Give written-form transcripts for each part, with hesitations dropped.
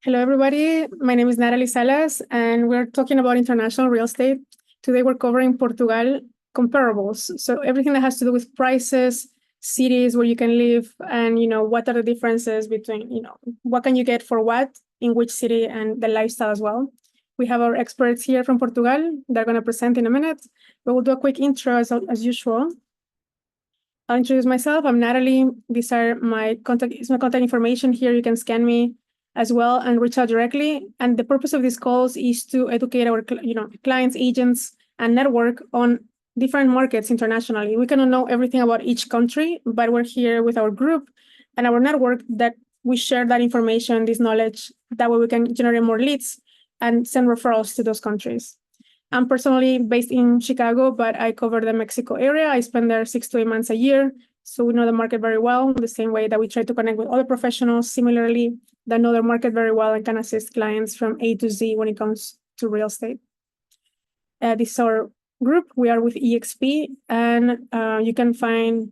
Hello, everybody. My name is Natalie Salas, and we're talking about international real estate. Today, we're covering Portugal comparables. So everything that has to do with prices, cities where you can live, and what are the differences between what can you get for what in which city, and the lifestyle as well. We have our experts here from Portugal. They're going to present in a minute, but we'll do a quick intro as usual. I'll introduce myself. I'm Natalie. These are my contact information here. You can scan me as well and reach out directly. And the purpose of these calls is to educate our clients, agents, and network on different markets internationally. We cannot know everything about each country, but we're here with our group and our network that we share that information, this knowledge. That way we can generate more leads and send referrals to those countries. I'm personally based in Chicago, but I cover the Mexico area. I spend there 6 to 8 months a year. So we know the market very well, the same way that we try to connect with other professionals similarly that know their market very well and can assist clients from A to Z when it comes to real estate. This is our group. We are with EXP, and you can find,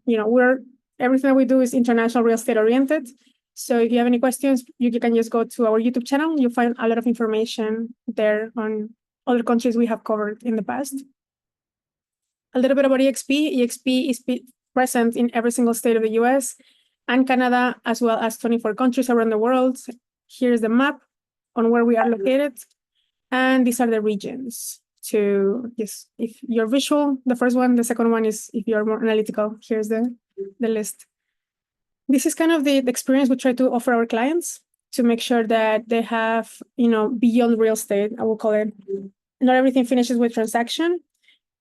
everything that we do is international real estate oriented. So if you have any questions, you can just go to our YouTube channel. You'll find a lot of information there on other countries we have covered in the past. A little bit about EXP. EXP is present in every single state of the US and Canada, as well as 24 countries around the world. Here's the map on where we are located. And these are the regions. If you're visual, the first one, the second one is if you're more analytical. Here's the list. This is kind of the experience we try to offer our clients to make sure that they have, beyond real estate, I will call it. Not everything finishes with transaction.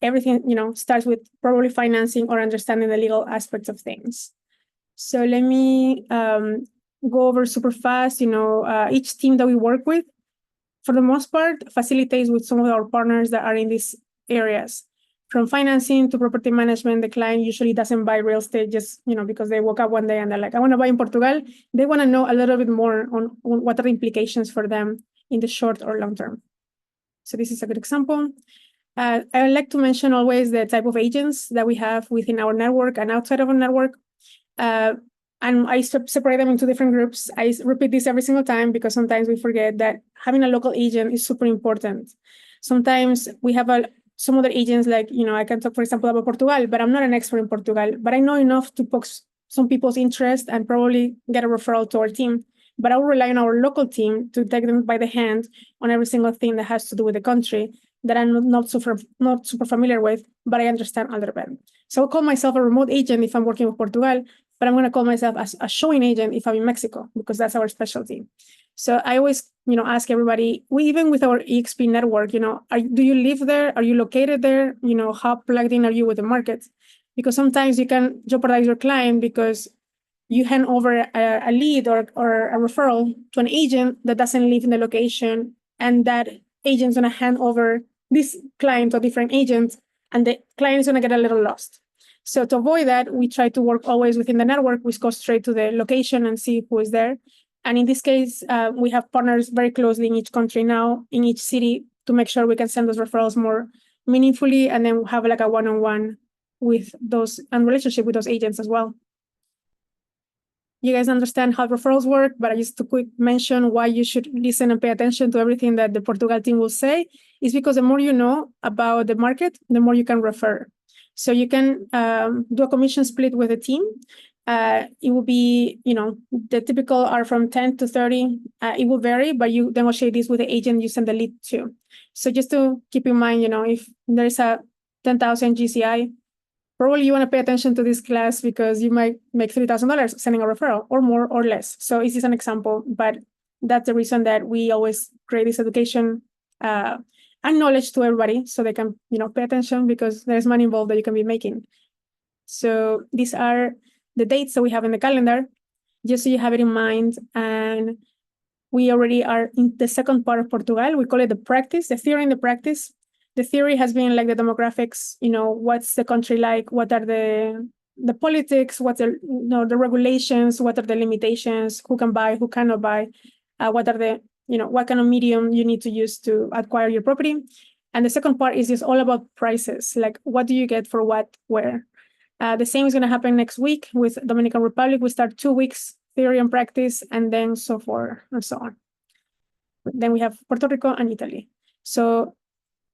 Everything, starts with probably financing or understanding the legal aspects of things. So let me go over super fast. Each team that we work with, for the most part, facilitates with some of our partners that are in these areas. From financing to property management, the client usually doesn't buy real estate just, because they woke up one day and they're like, I want to buy in Portugal. They want to know a little bit more on what are the implications for them in the short or long term. So this is a good example. I would like to mention always the type of agents that we have within our network and outside of our network. And I separate them into different groups. I repeat this every single time because sometimes we forget that having a local agent is super important. Sometimes we have some other agents, like, I can talk, for example, about Portugal, but I'm not an expert in Portugal, but I know enough to poke some people's interest and probably get a referral to our team. But I will rely on our local team to take them by the hand on every single thing that has to do with the country that I'm not super familiar with, but I understand a little bit. So I'll call myself a remote agent if I'm working with Portugal, but I'm going to call myself as a showing agent if I'm in Mexico, because that's our specialty. So I always, ask everybody, even with our EXP network, do you live there? Are you located there? How plugged in are you with the market? Because sometimes you can jeopardize your client because you hand over a lead or a referral to an agent that doesn't live in the location, and that agent's going to hand over this client to a different agent, and the client is going to get a little lost. So to avoid that, we try to work always within the network. We go straight to the location and see who is there. And in this case, we have partners very closely in each country now, in each city, to make sure we can send those referrals more meaningfully, and then have like a one-on-one with those and relationship with those agents as well. You guys understand how referrals work, but just to quick mention why you should listen and pay attention to everything that the Portugal team will say is because the more you know about the market, the more you can refer. So you can do a commission split with a team. It will be, the typical are from 10 to 30. It will vary, but you negotiate this with the agent you send the lead to. So just to keep in mind, if there's a 10,000 GCI, probably you want to pay attention to this class because you might make $3,000 sending a referral, or more or less. So this is an example, but that's the reason that we always create this education and knowledge to everybody so they can, pay attention, because there's money involved that you can be making. So these are the dates that we have in the calendar, just so you have it in mind. And we already are in the second part of Portugal. We call it the practice, the theory and the practice. The theory has been like the demographics, what's the country like, what are the politics, what are the regulations, what are the limitations, who can buy, who cannot buy, what are the, what kind of medium you need to use to acquire your property. And the second part is just all about prices, like what do you get for what, where. The same is going to happen next week with Dominican Republic. We start 2 weeks theory and practice, and then so forth and so on. Then we have Puerto Rico and Italy. So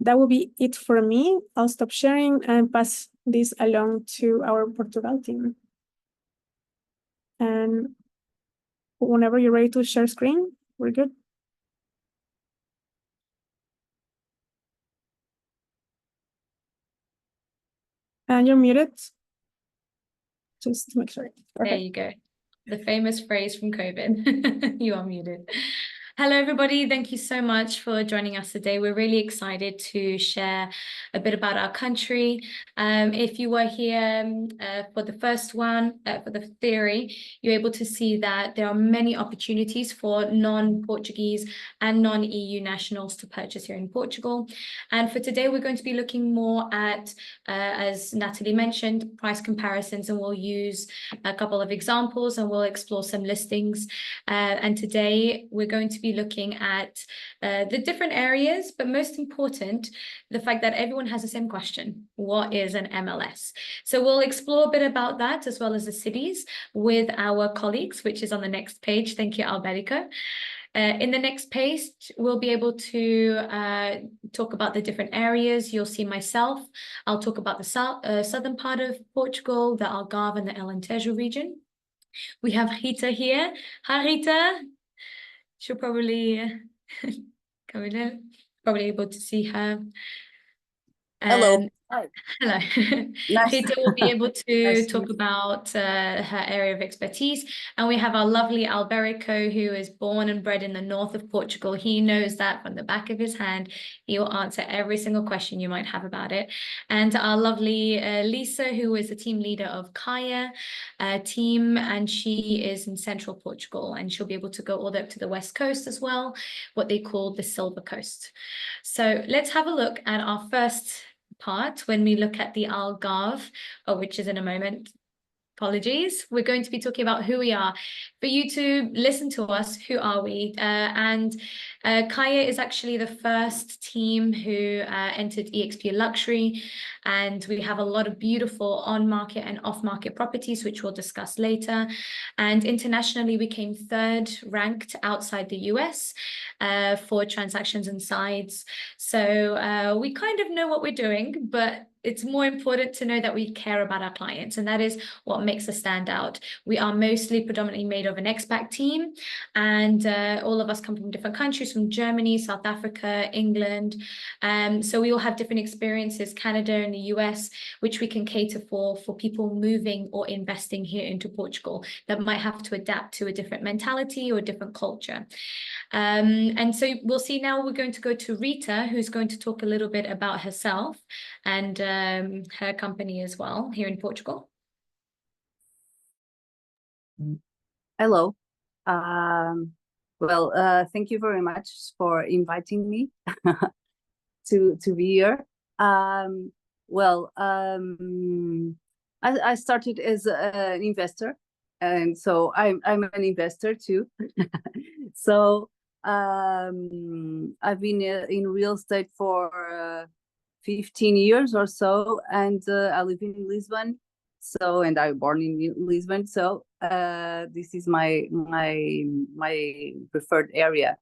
that will be it for me. I'll stop sharing and pass this along to our Portugal team. And whenever you're ready to share screen, we're good. And you're muted. Just to make sure. There you go. The famous phrase from COVID. You are muted. Hello, everybody. Thank you so much for joining us today. We're really excited to share a bit about our country. If you were here for the first one, for the theory, you're able to see that there are many opportunities for non-Portuguese and non-EU nationals to purchase here in Portugal. And for today, we're going to be looking more at, as Natalie mentioned, price comparisons, and we'll use a couple of examples and we'll explore some listings. And today, we're going to be looking at the different areas, but most important, the fact that everyone has the same question: what is an MLS? So we'll explore a bit about that, as well as the cities, with our colleagues, which is on the next page. Thank you, Alberico. In the next page, we'll be able to talk about the different areas. You'll see myself. I'll talk about the southern part of Portugal, the Algarve and the Alentejo region. We have Rita here. Hi, Rita. She'll probably come in, probably able to see her. Hello. Hello. Nice. Rita will be able to Nice to talk meet you. about her area of expertise. And we have our lovely Alberico, who is born and bred in the north of Portugal. He knows that from the back of his hand. He will answer every single question you might have about it. And our lovely Lisa, who is the team leader of Kaya team, and she is in Central Portugal, and she'll be able to go all the way up to the west coast as well, what they call the Silver Coast. So let's have a look at our first part when we look at the Algarve, which is in a moment. Apologies. We're going to be talking about who we are. For you to listen to us, who are we? Kaya is actually the first team who entered EXP Luxury, and we have a lot of beautiful on-market and off-market properties, which we'll discuss later. And internationally, we came third ranked outside the US for transactions and sides. So we kind of know what we're doing, but it's more important to know that we care about our clients, and that is what makes us stand out. We are mostly predominantly made of an expat team, and all of us come from different countries, from Germany, South Africa, England. So we all have different experiences, Canada and the US, which we can cater for people moving or investing here into Portugal that might have to adapt to a different mentality or a different culture. And so we'll see now we're going to go to Rita, who's going to talk a little bit about herself and her company as well here in Portugal. Hello. Thank you very much for inviting me to be here. I started as an investor, and so I'm an investor too. So I've been in real estate for 15 years or so, and I live in Lisbon. So, and I was born in Lisbon. So this is my preferred area.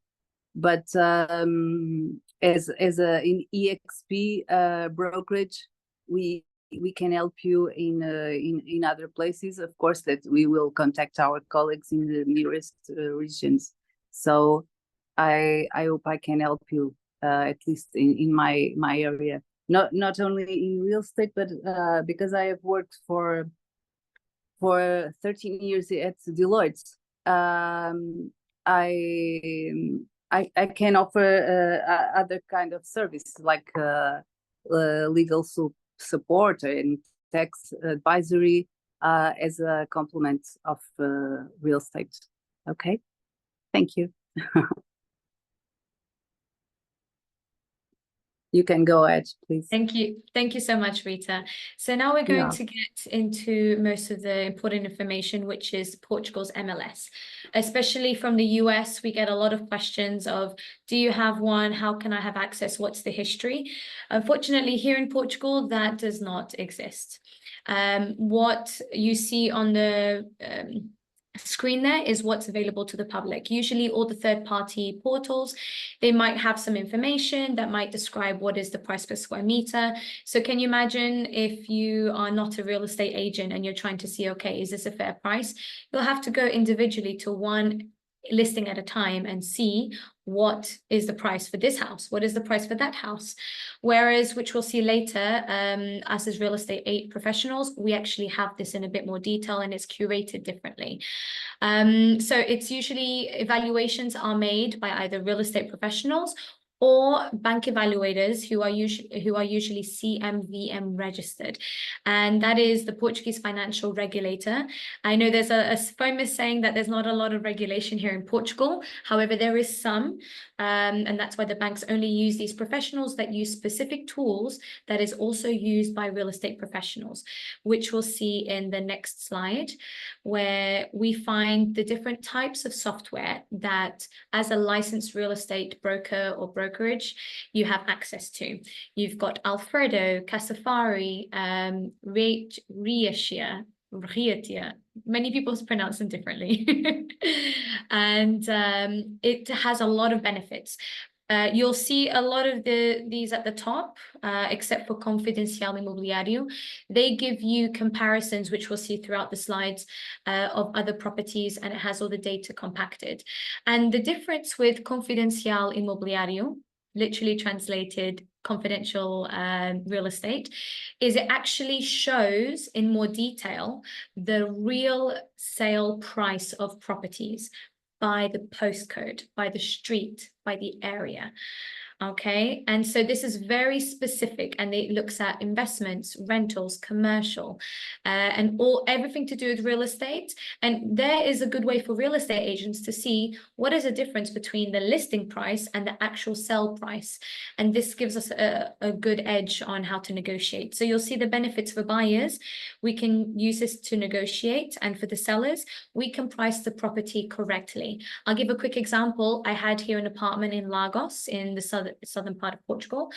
But as in EXP brokerage, we can help you in other places. Of course, that we will contact our colleagues in the nearest regions. So I hope I can help you at least in my area. Not only in real estate, but because I have worked for 13 years at Deloitte, I can offer other kind of service like legal support and tax advisory as a complement of real estate. Okay, thank you. You can go ahead, please. Thank you. Thank you so much, Rita. So now we're going to get into most of the important information, which is Portugal's MLS. Especially from the US, we get a lot of questions of, do you have one? How can I have access? What's the history? Unfortunately, here in Portugal, that does not exist. What you see on the screen there is what's available to the public. Usually all the third-party portals, they might have some information that might describe what is the price per square meter. So can you imagine if you are not a real estate agent and you're trying to see, okay, is this a fair price? You'll have to go individually to one listing at a time and see what is the price for this house, what is the price for that house. Whereas, which we'll see later, us as real estate professionals, we actually have this in a bit more detail and it's curated differently. So it's usually evaluations are made by either real estate professionals or bank evaluators who are usually CMVM registered, and that is the Portuguese financial regulator. I know there's a famous saying that there's not a lot of regulation here in Portugal. However, there is some, and that's why the banks only use these professionals that use specific tools that is also used by real estate professionals, which we'll see in the next slide, where we find the different types of software that, as a licensed real estate broker or brokerage, you have access to. You've got Alfredo, Casafari, Reatia, many people pronounce them differently. And it has a lot of benefits. You'll see a lot of these at the top, except for Confidencial Imobiliário. They give you comparisons, which we'll see throughout the slides, of other properties, and it has all the data compacted. And the difference with Confidencial Imobiliário, literally translated confidential real estate, is it actually shows in more detail the real sale price of properties by the postcode, by the street, by the area. Okay, and so this is very specific, and it looks at investments, rentals, commercial, and everything to do with real estate. And there is a good way for real estate agents to see what is the difference between the listing price and the actual sell price. And this gives us a good edge on how to negotiate. So you'll see the benefits for buyers. We can use this to negotiate, and for the sellers, we can price the property correctly. I'll give a quick example. I had here an apartment in Lagos in the southern part of Portugal,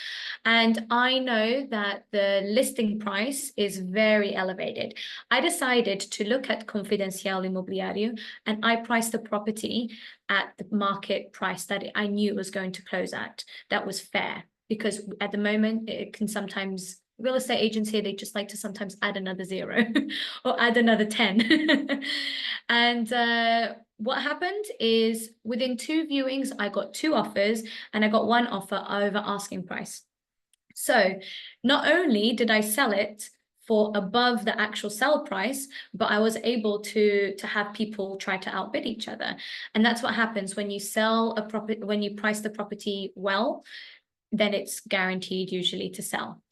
and I know that the listing price is very elevated. I decided to look at Confidencial Imobiliário, and I priced the property at the market price that I knew it was going to close at. That was fair, because at the moment it can sometimes, real estate agents here, they just like to sometimes add another 0 or add another 10. And what happened is, within 2 viewings, I got 2 offers, and I got 1 offer over asking price. So not only did I sell it for above the actual sell price, but I was able to have people try to outbid each other. And that's what happens when you sell a property, when you price the property well, then it's guaranteed usually to sell,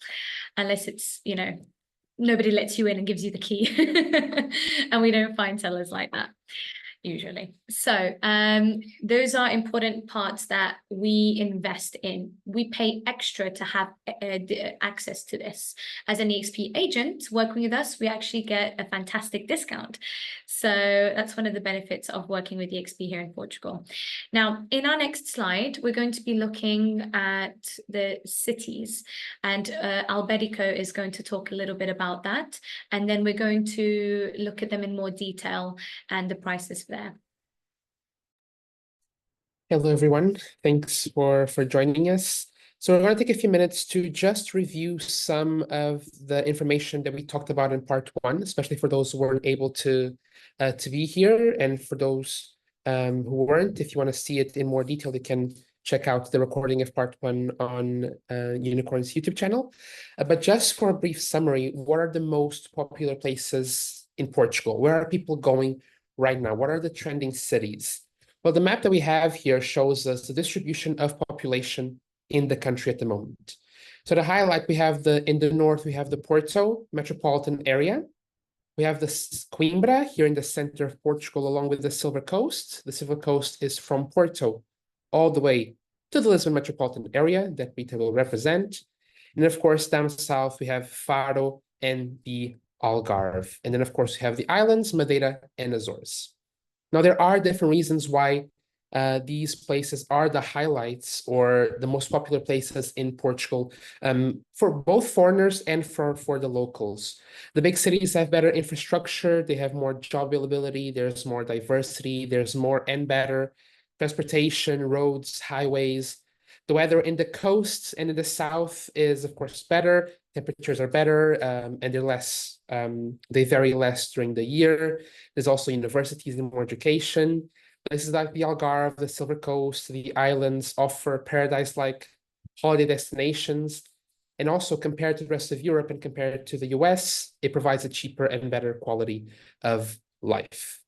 unless it's, you know, nobody lets you in and gives you the key. And we don't find sellers like that usually. So those are important parts that we invest in. We pay extra to have access to this. As an EXP agent working with us, we actually get a fantastic discount. So that's one of the benefits of working with EXP here in Portugal. Now, in our next slide, we're going to be looking at the cities, and Alberico is going to talk a little bit about that. And then we're going to look at them in more detail and the prices for there. Hello, everyone. Thanks for joining us. So we're going to take a few minutes to just review some of the information that we talked about in part 1, especially for those who weren't able to be here, and for those who weren't. If you want to see it in more detail, you can check out the recording of part 1 on Unicorn's YouTube channel. But just for a brief summary, what are the most popular places in Portugal? Where are people going right now? What are the trending cities? Well, the map that we have here shows us the distribution of population in the country at the moment. So to highlight, we have in the north, we have the Porto metropolitan area. We have the Coimbra here in the center of Portugal, along with the Silver Coast. The Silver Coast is from Porto all the way to the Lisbon metropolitan area that Rita will represent. And of course, down south, we have Faro and the Algarve. And then, of course, we have the islands, Madeira and Azores. Now, there are different reasons why these places are the highlights or the most popular places in Portugal for both foreigners and for the locals. The big cities have better infrastructure, they have more job availability, there's more diversity, there's more and better transportation, roads, highways. The weather in the coast and in the south is, of course, better. Temperatures are better, and they're less, they vary less during the year. There's also universities and more education. Places like the Algarve, the Silver Coast, the islands offer paradise-like holiday destinations. And also compared to the rest of Europe and compared to the US, it provides a cheaper and better quality of life.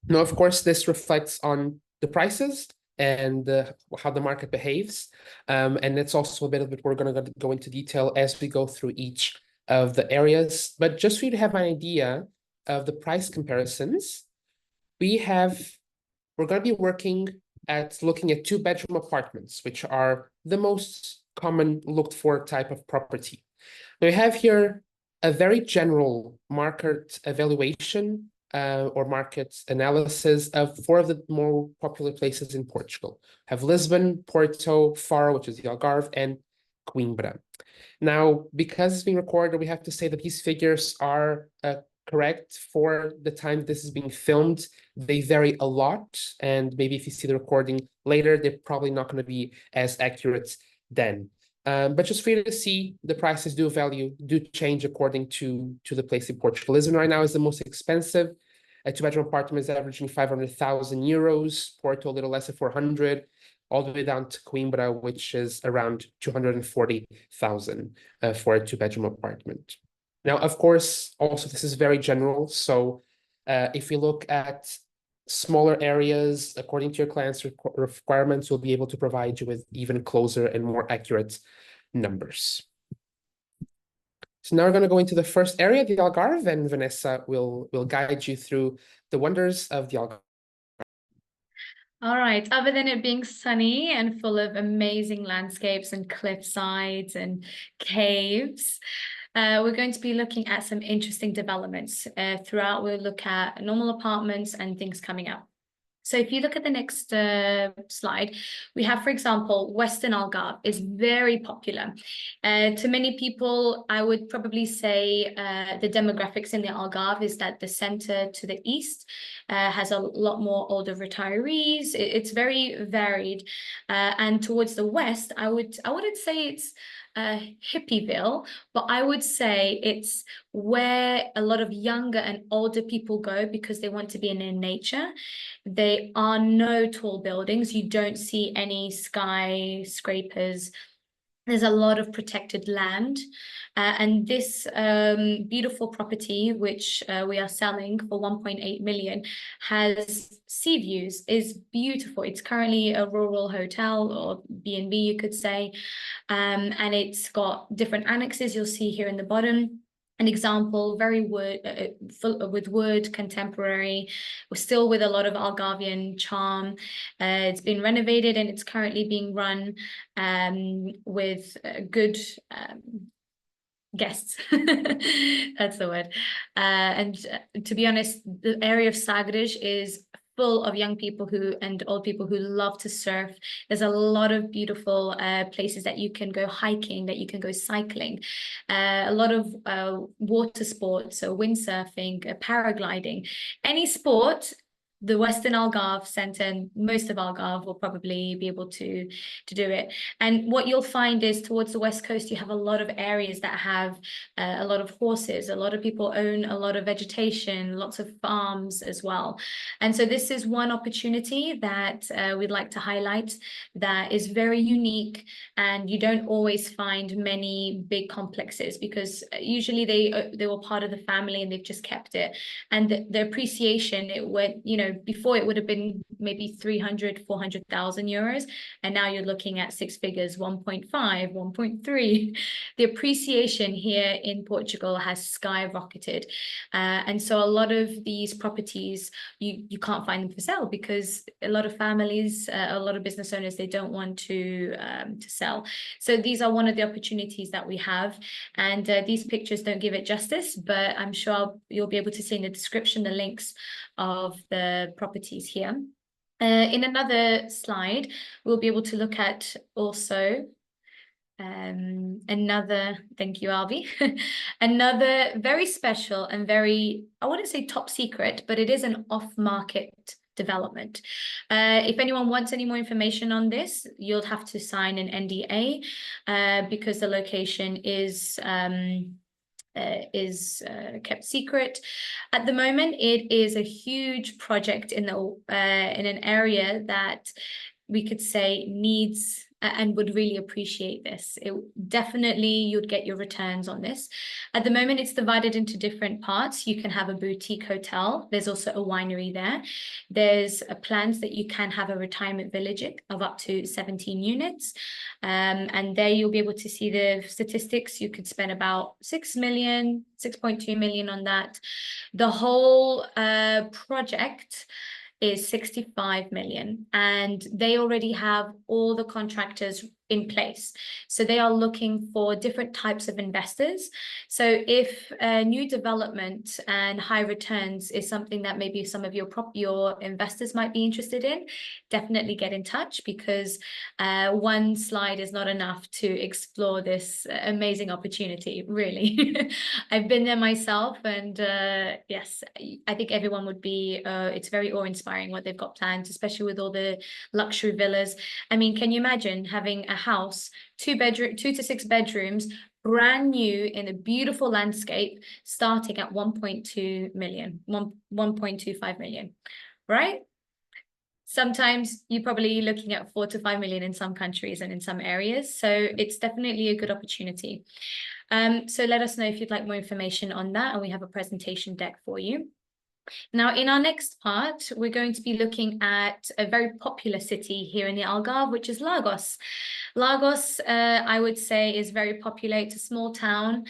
Now, of course, this reflects on the prices and how the market behaves. And it's also a bit of it we're going to go into detail as we go through each of the areas. But just for you to have an idea of the price comparisons, we're going to be looking at two-bedroom apartments, which are the most common looked for type of property. We have here a very general market evaluation or market analysis of 4 of the more popular places in Portugal. We have Lisbon, Porto, Faro, which is the Algarve, and Coimbra. Now, because it's being recorded, we have to say that these figures are correct for the time this is being filmed. They vary a lot, and maybe if you see the recording later, they're probably not going to be as accurate then. But just for you to see, the prices do change according to the place in Portugal. Lisbon right now is the most expensive. A two-bedroom apartment is averaging 500,000 euros, Porto a little less than 400, all the way down to Coimbra, which is around 240,000 for a two-bedroom apartment. Now, of course, also this is very general. So if you look at smaller areas, according to your client's requirements, we'll be able to provide you with even closer and more accurate numbers. So now we're going to go into the first area, the Algarve, and Vanessa will guide you through the wonders of the Algarve. All right, other than it being sunny and full of amazing landscapes and cliff sides and caves, we're going to be looking at some interesting developments. Throughout, we'll look at normal apartments and things coming up. So if you look at the next slide, we have, for example, Western Algarve is very popular. To many people, I would probably say the demographics in the Algarve is that the center to the east has a lot more older retirees. It's very varied. And towards the west, I wouldn't say it's Hippieville, but I would say it's where a lot of younger and older people go because they want to be in nature. There are no tall buildings. You don't see any skyscrapers. There's a lot of protected land. And this beautiful property, which we are selling for 1.8 million, has sea views, is beautiful. It's currently a rural hotel or B&B, you could say. And it's got different annexes you'll see here in the bottom. An example, very with wood, contemporary, still with a lot of Algarvian charm. It's been renovated and it's currently being run with good guests. That's the word. And to be honest, the area of Sagres is full of young people and old people who love to surf. There's a lot of beautiful places that you can go hiking, that you can go cycling, a lot of water sports, so windsurfing, paragliding, any sport. The Western Algarve Centre and most of Algarve will probably be able to do it. And what you'll find is towards the west coast, you have a lot of areas that have a lot of horses. A lot of people own a lot of vegetation, lots of farms as well. And so this is one opportunity that we'd like to highlight that is very unique, and you don't always find many big complexes because usually they were part of the family and they've just kept it. And the appreciation, it went, before it would have been maybe 300, 400,000 euros. And now you're looking at 6 figures, 1.5, 1.3. The appreciation here in Portugal has skyrocketed. And so a lot of these properties, you can't find them for sale because a lot of families, a lot of business owners, they don't want to sell. So these are one of the opportunities that we have. And these pictures don't give it justice, but I'm sure you'll be able to see in the description the links of the properties here. In another slide, we'll be able to look at also another, thank you, Albi, another very special and very, I wouldn't say top secret, but it is an off-market development. If anyone wants any more information on this, you'll have to sign an NDA because the location is kept secret. At the moment, it is a huge project in an area that we could say needs and would really appreciate this. It definitely, you'd get your returns on this. At the moment, it's divided into different parts. You can have a boutique hotel. There's also a winery there. There's plans that you can have a retirement village of up to 17 units. And there you'll be able to see the statistics. You could spend about 6 million, 6.2 million on that. The whole project is 65 million, and they already have all the contractors in place. So they are looking for different types of investors. So if new development and high returns is something that maybe some of your investors might be interested in, definitely get in touch, because one slide is not enough to explore this amazing opportunity, really. I've been there myself, and yes, I think everyone would be, it's very awe-inspiring what they've got planned, especially with all the luxury villas. I mean, can you imagine having a house, 2 to 6 bedrooms, brand new in a beautiful landscape, starting at 1.2 million, 1.25 million, right? Sometimes you're probably looking at 4 to 5 million in some countries and in some areas. So it's definitely a good opportunity. So let us know if you'd like more information on that, and we have a presentation deck for you. Now, in our next part, we're going to be looking at a very popular city here in the Algarve, which is Lagos. Lagos, I would say, is very popular. It's a small town,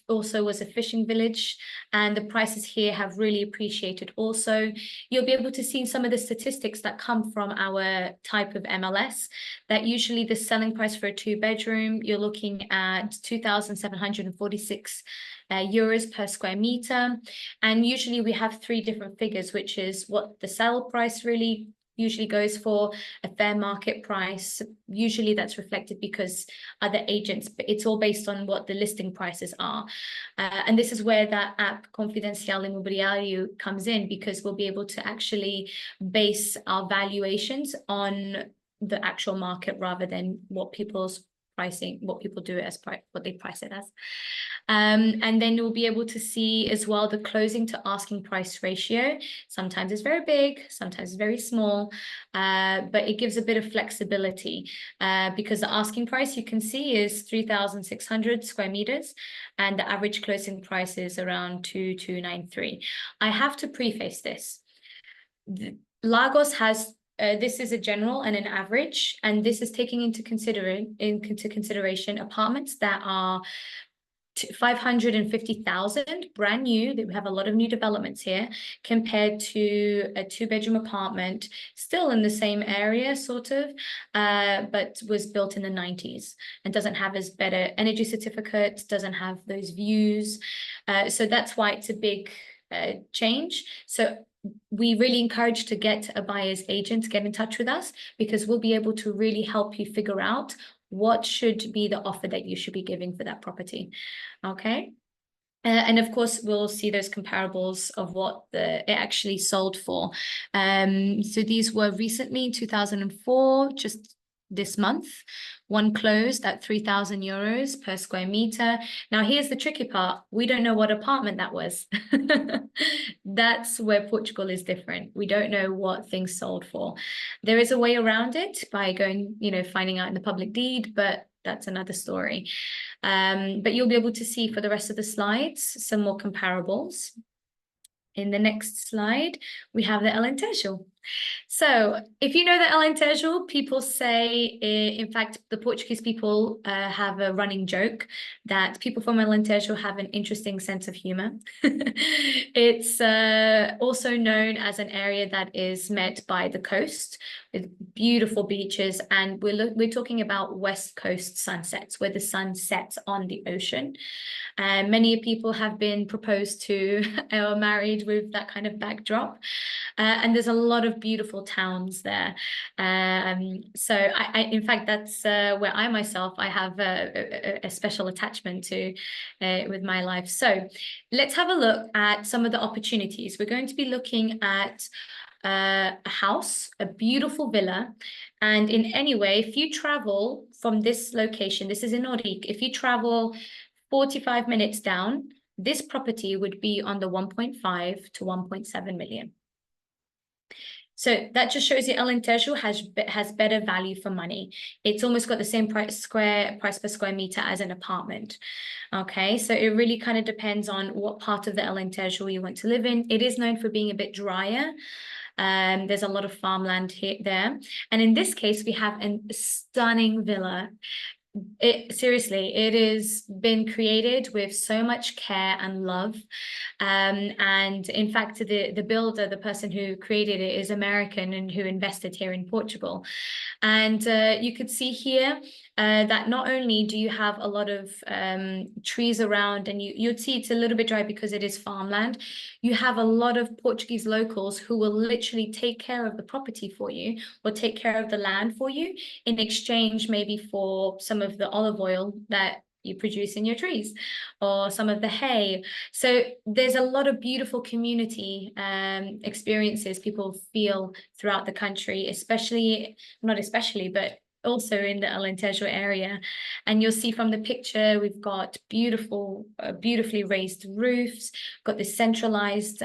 also was a fishing village, and the prices here have really appreciated also. You'll be able to see some of the statistics that come from our type of MLS, that usually the selling price for a 2-bedroom, you're looking at 2,746 euros per square meter. And usually we have 3 different figures, which is what the sale price really usually goes for, a fair market price. Usually that's reflected because other agents, but it's all based on what the listing prices are. And this is where that app Confidencial Imobiliario comes in, because we'll be able to actually base our valuations on the actual market rather than what people's pricing, what people do it as, what they price it as. And then you'll be able to see as well the closing to asking price ratio. Sometimes it's very big, sometimes it's very small, but it gives a bit of flexibility because the asking price you can see is 3,600 square meters, and the average closing price is around 2,293. I have to preface this. Lagos has this is a general and an average, and this is taking into consideration apartments that are 550,000 brand new. We have a lot of new developments here compared to a 2-bedroom apartment still in the same area sort of, but was built in the 90s and doesn't have as better energy certificate, doesn't have those views. So that's why it's a big change. So we really encourage to get a buyer's agent, get in touch with us, because we'll be able to really help you figure out what should be the offer that you should be giving for that property. Okay. And of course, we'll see those comparables of what it actually sold for. So these were recently in 2004, just this month. One closed at 3,000 euros per square meter. Now, here's the tricky part. We don't know what apartment that was. That's where Portugal is different. We don't know what things sold for. There is a way around it by going, finding out in the public deed, but that's another story. But you'll be able to see for the rest of the slides some more comparables. In the next slide, we have the Alentejo. So if you know the Alentejo, people say, in fact, the Portuguese people have a running joke that people from Alentejo have an interesting sense of humor. It's also known as an area that is met by the coast with beautiful beaches, and we're talking about West Coast sunsets, where the sun sets on the ocean. Many people have been proposed to or married with that kind of backdrop. And there's a lot of of beautiful towns there. So in fact, that's where I myself, I have a special attachment to with my life. So let's have a look at some of the opportunities. We're going to be looking at a house, a beautiful villa. And in any way, if you travel from this location, this is in Ourique, if you travel 45 minutes down, this property would be on the 1.5 to 1.7 million. So that just shows you Alentejo has better value for money. It's almost got the same price per square meter as an apartment. Okay, so it really kind of depends on what part of the Alentejo you want to live in. It is known for being a bit drier. There's a lot of farmland there. And in this case, we have a stunning villa. Seriously, it has been created with so much care and love. And in fact, the builder, the person who created it, is American and who invested here in Portugal. And you could see here that not only do you have a lot of trees around, and you'd see it's a little bit dry because it is farmland, you have a lot of Portuguese locals who will literally take care of the property for you or take care of the land for you in exchange maybe for some of the olive oil that you produce in your trees or some of the hay. So there's a lot of beautiful community experiences people feel throughout the country, but also in the Alentejo area. And you'll see from the picture, we've got beautifully raised roofs, got this centralized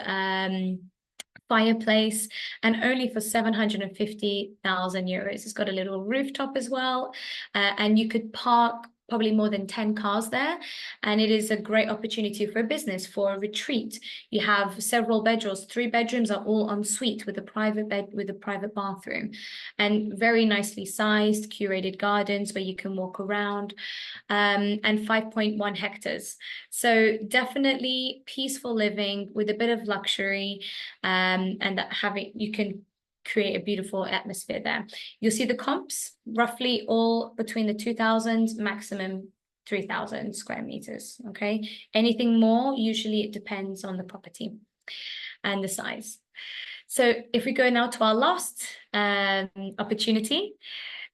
fireplace, and only for 750,000 euros. It's got a little rooftop as well, and you could park probably more than 10 cars there, and it is a great opportunity for a business, for a retreat. You have several bedrooms, 3 bedrooms are all en suite with a private bed with a private bathroom, and very nicely sized, curated gardens where you can walk around, and 5.1 hectares. So definitely peaceful living with a bit of luxury, and that you can create a beautiful atmosphere there. You'll see the comps roughly all between the 2,000 maximum 3,000 square meters. Okay, anything more, usually it depends on the property and the size. So if we go now to our last opportunity,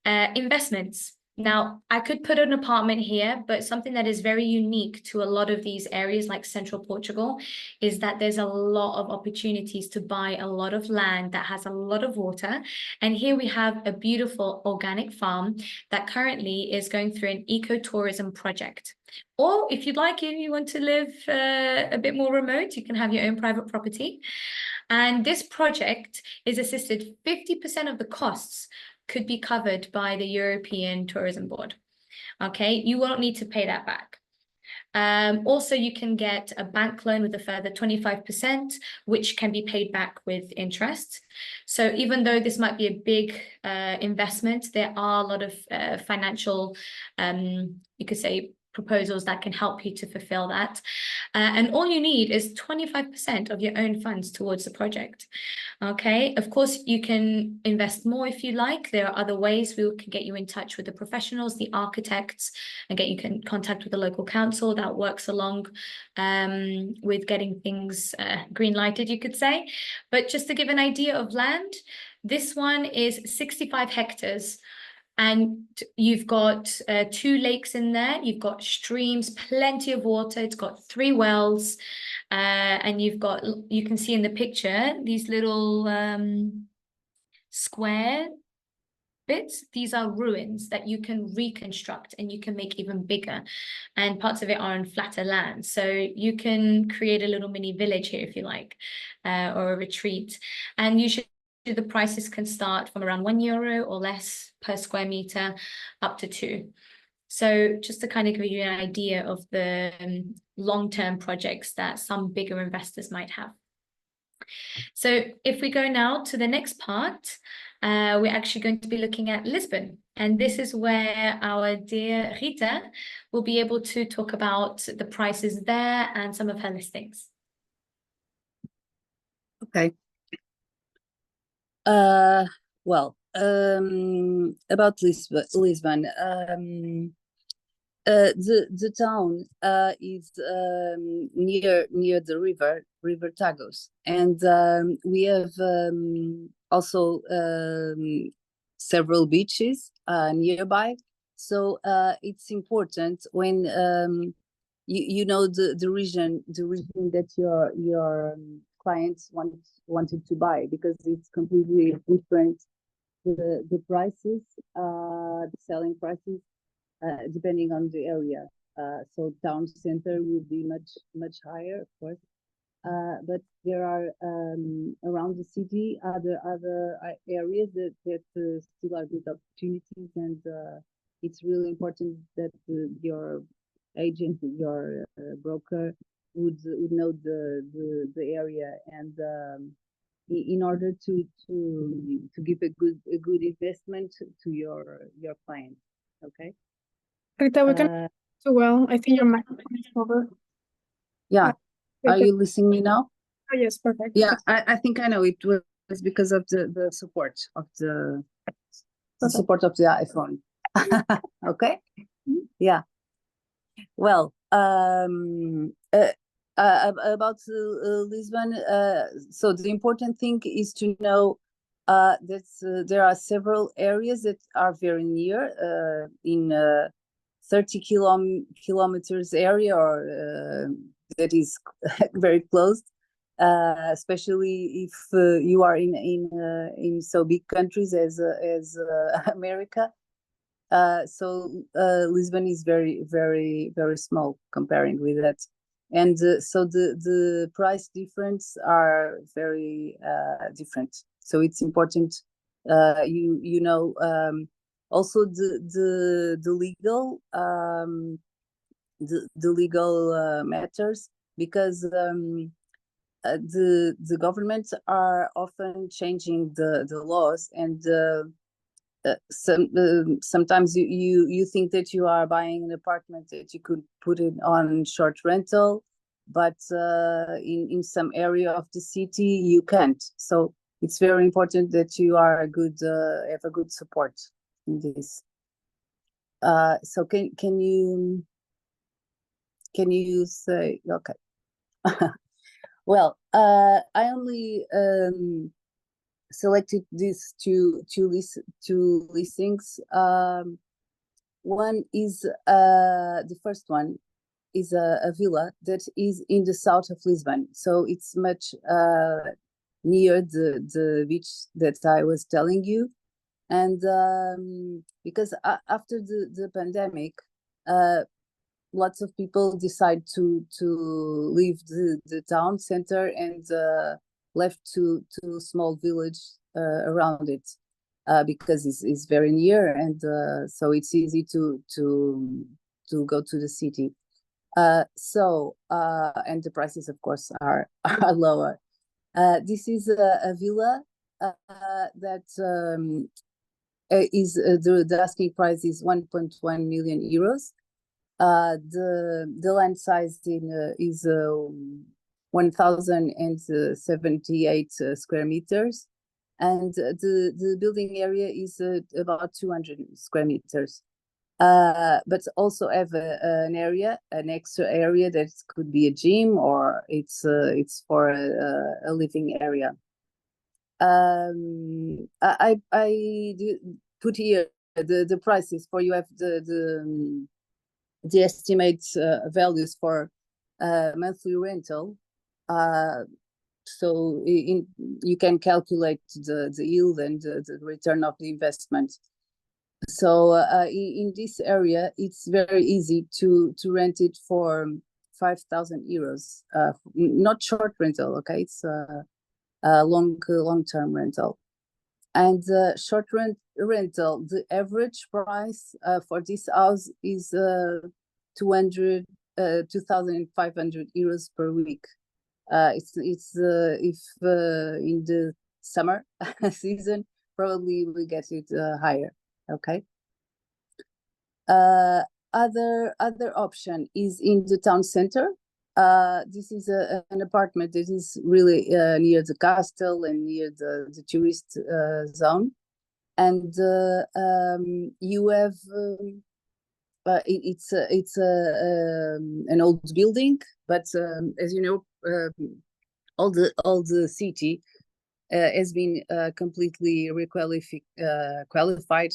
investments. Now, I could put an apartment here, but something that is very unique to a lot of these areas like Central Portugal is that there's a lot of opportunities to buy a lot of land that has a lot of water. And here we have a beautiful organic farm that currently is going through an ecotourism project. Or if you'd like, if you want to live a bit more remote, you can have your own private property. And this project is assisted 50% of the costs could be covered by the European Tourism Board. Okay, you won't need to pay that back. Also, you can get a bank loan with a further 25%, which can be paid back with interest. So even though this might be a big investment, there are a lot of financial, you could say, proposals that can help you to fulfill that. And all you need is 25% of your own funds towards the project. Okay, of course, you can invest more if you like. There are other ways. We can get you in touch with the professionals, the architects, and get you in contact with the local council that works along with getting things green lighted, you could say. But just to give an idea of land, this one is 65 hectares. And you've got 2 lakes in there. You've got streams, plenty of water. It's got 3 wells. And you can see in the picture, these little square bits. These are ruins that you can reconstruct and you can make even bigger. And parts of it are on flatter land. So you can create a little mini village here if you like, or a retreat. And the prices can start from around €1 or less per square meter up to 2. So just to kind of give you an idea of the long-term projects that some bigger investors might have. So if we go now to the next part, we're actually going to be looking at Lisbon. And this is where our dear Rita will be able to talk about the prices there and some of her listings. Okay. Well, about Lisbon, The town is near the River Tagus, and we have also several beaches nearby. So it's important when you know the region that your clients wanted to buy, because it's completely different. The prices, the selling prices, depending on the area. So town center will be much higher, of course. But there are around the city other areas that still are good opportunities, and it's really important that your agent, your broker would know the area, and in order to give a good investment to your client. Okay. Rita, we can do well. I think your microphone is over. Yeah. Are you listening me now? Oh, yes, perfect. Yeah, I think I know it was because of the support of the support of the iPhone. Okay. Yeah. Well, about Lisbon, so the important thing is to know that there are several areas that are very near in 30 kilometers area, or that is very close, especially if you are in so big countries as America. So Lisbon is very small comparing with that, and so the price difference are very different. So it's important you know also the legal the legal matters, because the governments are often changing the laws, and sometimes you think that you are buying an apartment that you could put it on short rental, but in some area of the city you can't. So it's very important that you are have a good support in this. So can you say okay? Well, I only selected these two listings. One is the first one is a villa that is in the south of Lisbon, so it's much near the beach that I was telling you, and because after the pandemic, lots of people decide to leave the town center and left to small village around it, because it's very near, and so it's easy to go to the city. So and the prices, of course, are lower. This is a villa that is the asking price is 1.1 million euros. The land size is 1,078 square meters, and the building area is about 200 square meters. But also have an extra area that could be a gym, or it's for a living area. I put here the prices for you. Have the estimate values for monthly rental, so you can calculate the yield and the return of the investment. So in this area, it's very easy to rent it for 5,000 euros. Not short rental, okay? It's a long-term rental. And short rental, the average price for this house is 2,500 euros per week. It's if in the summer season, probably we get it higher. Okay. Other option is in the town center. This is an apartment that is really near the castle and near the tourist zone, and you have it's an old building, but as you know, all the city has been completely qualified,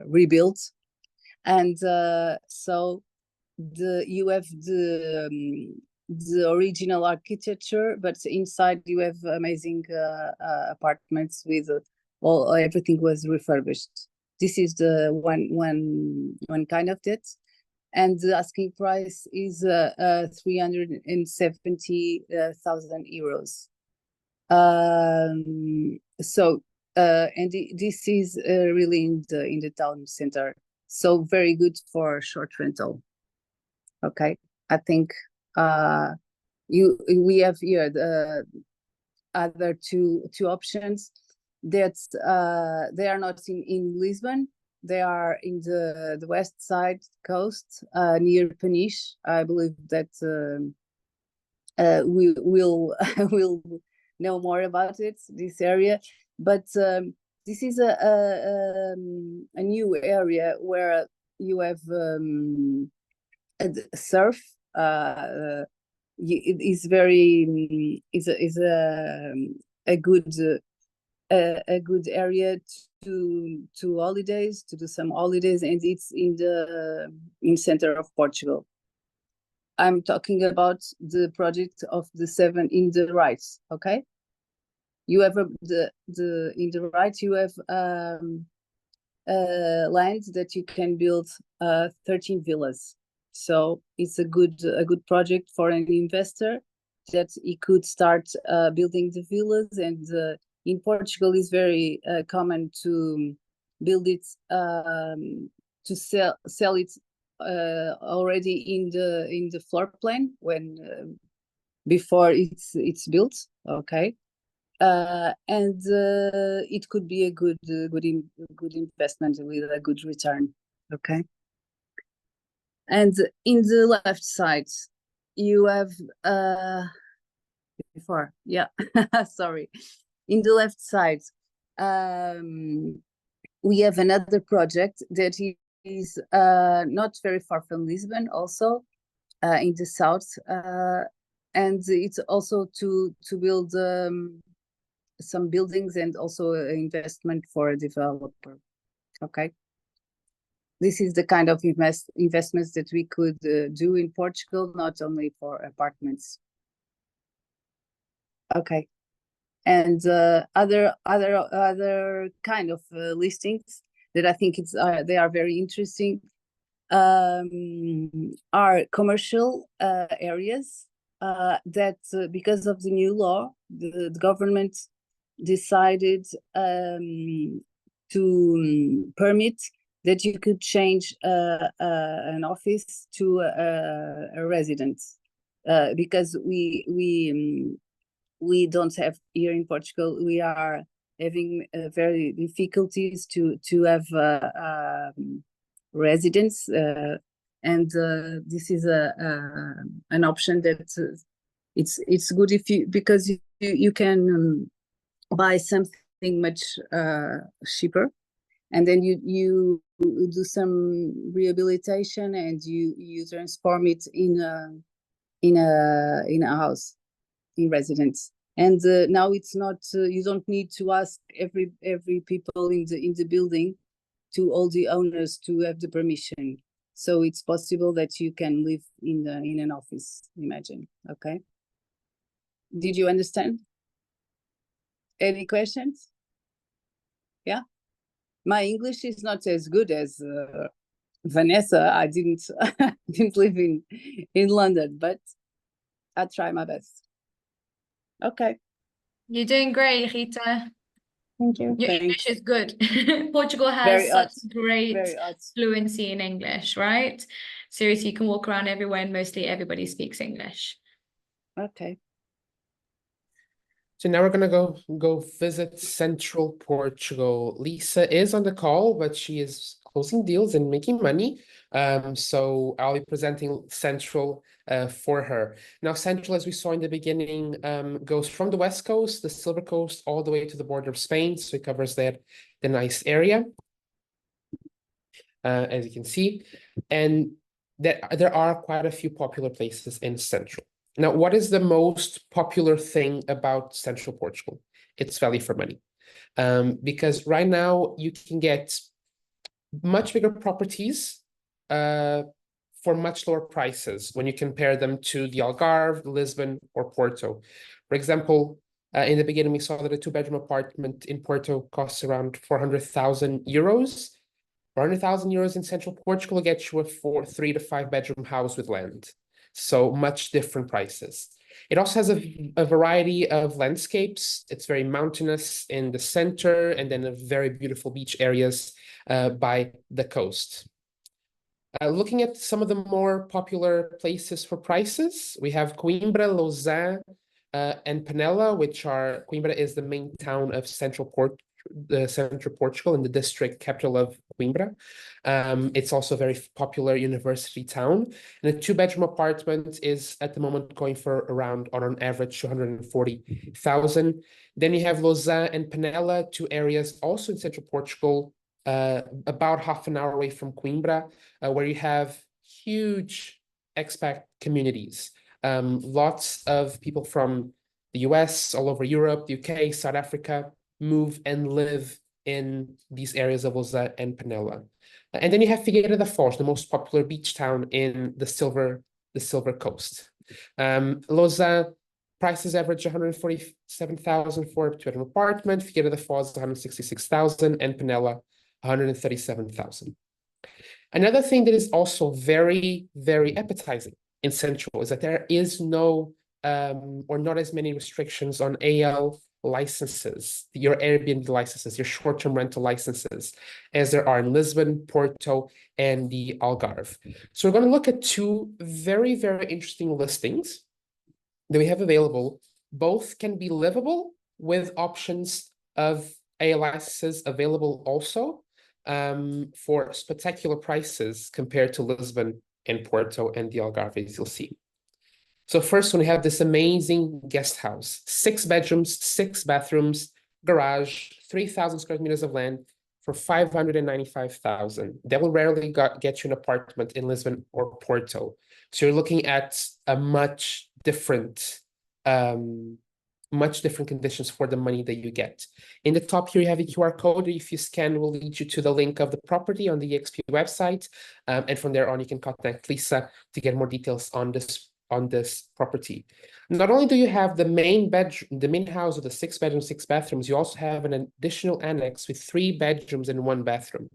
rebuilt, and so you have the original architecture, but inside you have amazing apartments with everything was refurbished. This is the one kind of that, and the asking price is 370,000 euros. So and this is really in the town center, so very good for short rental. Okay, I think we have here the other two options that they are not in Lisbon. They are in the west side coast, near Peniche. I believe that we will will know more about it, this area. But this is a new area where you have surf. It is very is a good area to holidays, to do some holidays, and it's in center of Portugal. I'm talking about the project of the 7 in the right. Okay, you have the in the right you have land that you can build 13 villas. So it's a good project for an investor that he could start building the villas. And in Portugal is very common to build it to sell it already in the floor plan when before it's built. Okay, and it could be a good investment with a good return. Okay. And in the left side, you have before, yeah, sorry. In the left side, we have another project that is not very far from Lisbon, also in the south, and it's also to build some buildings and also investment for a developer. Okay. This is the kind of investments that we could do in Portugal, not only for apartments. Okay, and other kind of listings that I think they are very interesting are commercial areas that because of the new law, the government decided to permit that you could change an office to a residence, because we don't have here in Portugal. We are having very difficulties to have residence, and this is an option that it's good if because you can buy something much cheaper. And then you do some rehabilitation and you transform it in a house, in residence. And now it's not you don't need to ask every people in the building, to all the owners, to have the permission. So it's possible that you can live in an office. Imagine. Okay. Did you understand? Any questions? Yeah. My English is not as good as Vanessa. I didn't live in London, but I try my best. Okay. You're doing great, Rita. Thank you. Your English is good. Portugal has Very such odd. great Very odd. fluency in English, right? Seriously, you can walk around everywhere and mostly everybody speaks English. Okay. So now we're gonna go visit Central Portugal. Leesa is on the call, but she is closing deals and making money. So I'll be presenting Central for her. Now, Central, as we saw in the beginning, goes from the west coast, the Silver Coast, all the way to the border of Spain. So it covers the nice area, as you can see. And there are quite a few popular places in Central. Now, what is the most popular thing about Central Portugal? It's value for money. Because right now you can get much bigger properties for much lower prices when you compare them to the Algarve, Lisbon, or Porto. For example, in the beginning, we saw that a two-bedroom apartment in Porto costs around 400,000 euros. 400,000 euros in Central Portugal gets you a 3 to 5 bedroom house with land. So much different prices. It also has a variety of landscapes. It's very mountainous in the center, and then a very beautiful beach areas by the coast. Looking at some of the more popular places for prices, we have Coimbra, Lausanne, and Penella, which are, Coimbra is the main town of Central Portugal and the district capital of Coimbra. It's also a very popular university town. And a two-bedroom apartment is at the moment going for around, on average, 240,000. Then you have Lausanne and Penella, two areas also in Central Portugal, about half an hour away from Coimbra, where you have huge expat communities. Lots of people from the US, all over Europe, the UK, South Africa, move and live in these areas of Lausanne and Penella. And then you have Figueira da Foz, the most popular beach town in the Silver Coast. Lausanne prices average 147,000 for a two-bedroom apartment, Figueira da Foz 166,000, and Penella 137,000. Another thing that is also very, very appetizing in Central is that there is no or not as many restrictions on AL licenses, your Airbnb licenses, your short-term rental licenses, as there are in Lisbon, Porto, and the Algarve. So we're going to look at two very, very interesting listings that we have available. Both can be livable with options of AL licenses available also for spectacular prices compared to Lisbon and Porto and the Algarve, as you'll see. So first one, we have this amazing guest house, 6 bedrooms, 6 bathrooms, garage, 3,000 square meters of land for 595,000. That will rarely get you an apartment in Lisbon or Porto. So you're looking at a much different conditions for the money that you get. In the top here, you have a QR code. If you scan, it will lead you to the link of the property on the EXP website. And from there on, you can contact Leesa to get more details on this property. Not only do you have the main house with the 6 bedrooms, 6 bathrooms, you also have an additional annex with 3 bedrooms and 1 bathroom.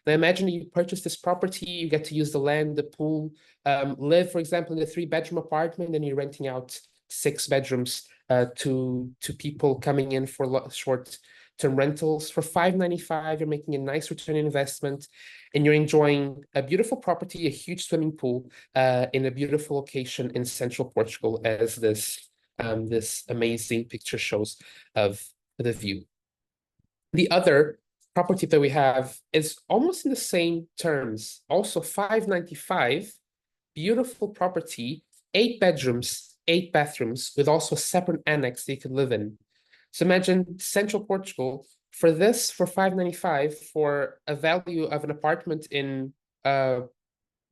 Now imagine you purchase this property, you get to use the land, the pool, live, for example, in a 3-bedroom apartment, and you're renting out 6 bedrooms to people coming in for short-term rentals. For 595, you're making a nice return on investment, and you're enjoying a beautiful property, a huge swimming pool in a beautiful location in Central Portugal, as this amazing picture shows of the view. The other property that we have is almost in the same terms, also 595, beautiful property, 8 bedrooms, 8 bathrooms, with also a separate annex that you could live in. So imagine Central Portugal, for 595, for a value of an apartment in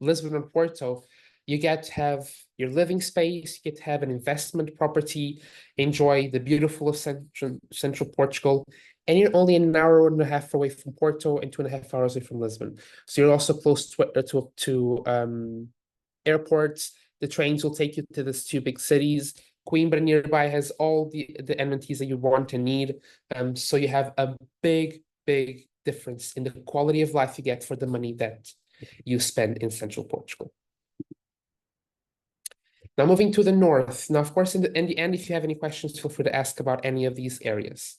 Lisbon and Porto, you get to have your living space, you get to have an investment property, enjoy the beautiful of Central Portugal, and you're only an hour and a half away from Porto and 2.5 hours away from Lisbon. So you're also close to airports. The trains will take you to these 2 big cities. Coimbra nearby has all the amenities that you want and need. So you have a big, big difference in the quality of life you get for the money that you spend in Central Portugal. Now moving to the north. Now, of course, in the end, if you have any questions, feel free to ask about any of these areas.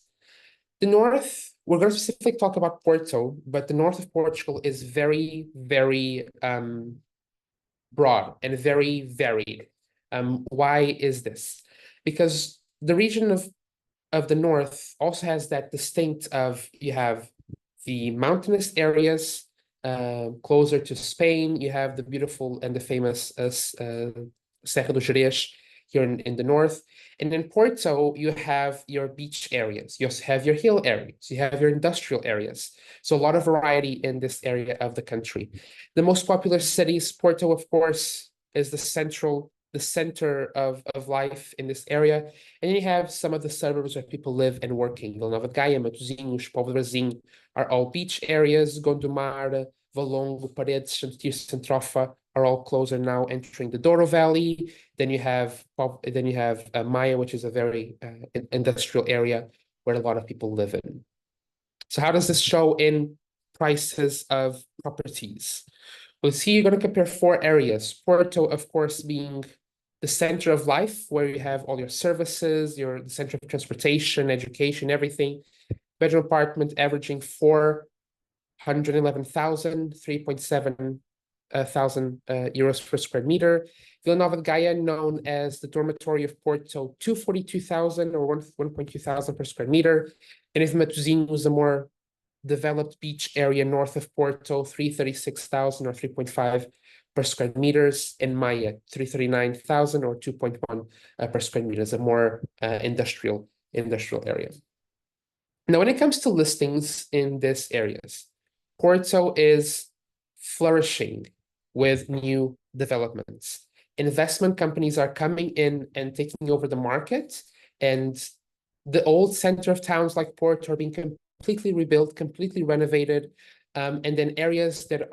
The north, we're going to specifically talk about Porto, but the north of Portugal is very, very broad and very varied. Why is this? Because the region of the north also has that distinct of, you have the mountainous areas closer to Spain. You have the beautiful and the famous Serra do Gerês here in the north. And in Porto, you have your beach areas, you also have your hill areas, you have your industrial areas. So a lot of variety in this area of the country. The most popular cities, Porto, of course, is the center of life in this area. And then you have some of the suburbs where people live and working. Vila Nova de Gaia, Matosinhos, Povo de Varzim are all beach areas. Gondomar, Valongo, Paredes, Santo Tirso, Centrofa are all closer now, entering the Douro Valley. Then you have Maia, which is a very industrial area where a lot of people live in. So how does this show in prices of properties? Well, see, you're going to compare 4 areas. Porto, of course, being the center of life, where you have all your services, the center of transportation, education, everything. Bedroom apartment averaging 411,000, 3.7 thousand euros per square meter. Vila Nova de Gaia, known as the dormitory of Porto, 242,000 or 1.2 thousand per square meter. And if Matosinhos, a more developed beach area north of Porto, 336,000 or 3.5 per square meters. In Maia, 339,000 or 2.1 per square meters, a more industrial area. Now, when it comes to listings in these areas, Porto is flourishing with new developments. Investment companies are coming in and taking over the market, and the old center of towns like Porto are being completely rebuilt, completely renovated, and then areas that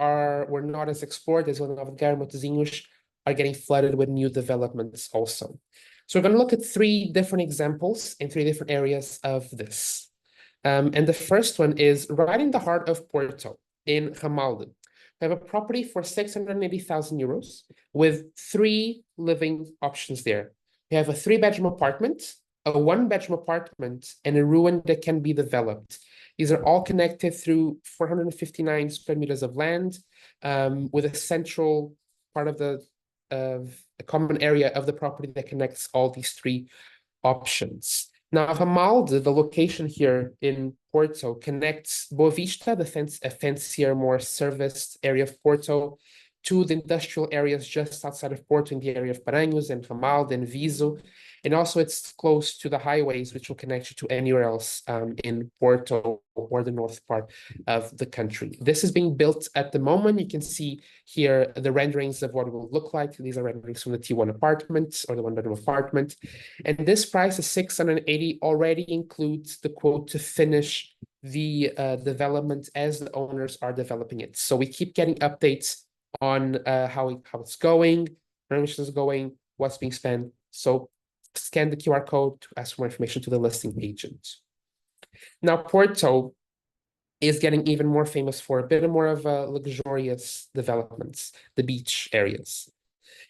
were not as explored as Vila Nova de Gaia, Matosinhos are getting flooded with new developments also. So we're going to look at 3 different examples in 3 different areas of this. And the first one is right in the heart of Porto, in Ramalde. We have a property for 680,000 euros with 3 living options there. We have a 3-bedroom apartment, a 1-bedroom apartment, and a ruin that can be developed. These are all connected through 459 square meters of land, with a central part of a common area of the property that connects all these 3 options. Now, Ramalde, the location here in Porto, connects Boa Vista, a fancier, more serviced area of Porto, to the industrial areas just outside of Porto in the area of Paranhos and Ramalde and Viso. And also it's close to the highways, which will connect you to anywhere else in Porto or the north part of the country. This is being built at the moment. You can see here the renderings of what it will look like. These are renderings from the T1 apartments or the 1-bedroom apartment. And this price of 680 already includes the quote to finish the development as the owners are developing it. So we keep getting updates on how it's going, renovations is going, what's being spent. So scan the QR code to ask for more information to the listing agent. Now, Porto is getting even more famous for a bit more of luxurious developments, the beach areas.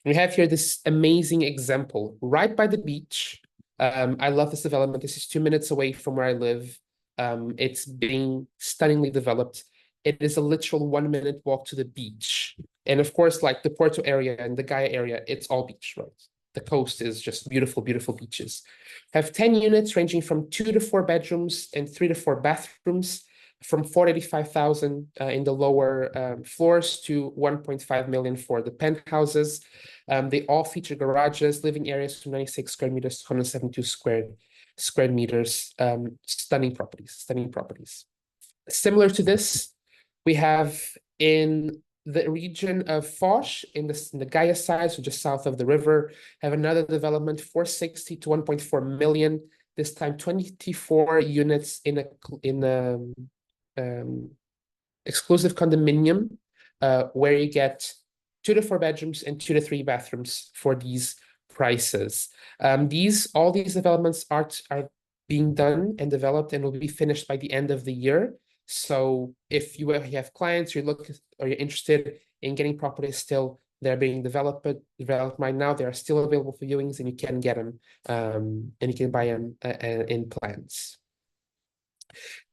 And we have here this amazing example right by the beach. I love this development. This is 2 minutes away from where I live. It's being stunningly developed. It is a literal 1-minute walk to the beach. And of course, like the Porto area and the Gaia area, it's all beach, right? The coast is just beautiful, beautiful beaches. Have 10 units ranging from 2 to 4 bedrooms and 3 to 4 bathrooms, from 485,000 in the lower floors to 1.5 million for the penthouses. They all feature garages, living areas from 96 square meters to 172 square meters. Stunning properties. Similar to this, we have in the region of Foz, in the Gaia side, so just south of the river, have another development, 460 to 1.4 million. This time, 24 units in a exclusive condominium, where you get 2 to 4 bedrooms and 2 to 3 bathrooms for these prices. All these developments are being done and developed and will be finished by the end of the year. So if you have clients, you're interested in getting properties still, they're being developed right now. They are still available for viewings, and you can get them and you can buy them in plans.